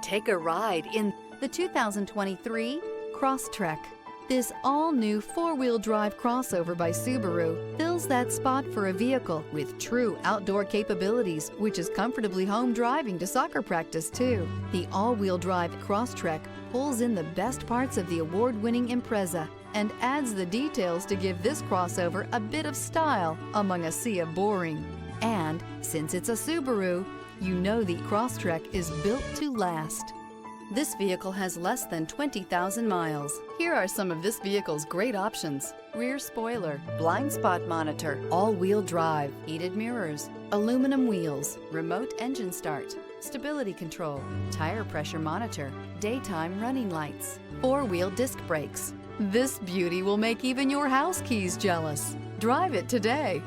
Take a ride in the 2023 Crosstrek. This all-new four-wheel drive crossover by Subaru fills that spot for a vehicle with true outdoor capabilities, which is comfortably home driving to soccer practice too. The all-wheel drive Crosstrek pulls in the best parts of the award-winning Impreza and adds the details to give this crossover a bit of style among a sea of boring. And since it's a Subaru, you know the Crosstrek is built to last. This vehicle has less than 20,000 miles. Here are some of this vehicle's great options: rear spoiler, blind spot monitor, all-wheel drive, heated mirrors, aluminum wheels, remote engine start, stability control, tire pressure monitor, daytime running lights, four-wheel disc brakes. This beauty will make even your house keys jealous. Drive it today.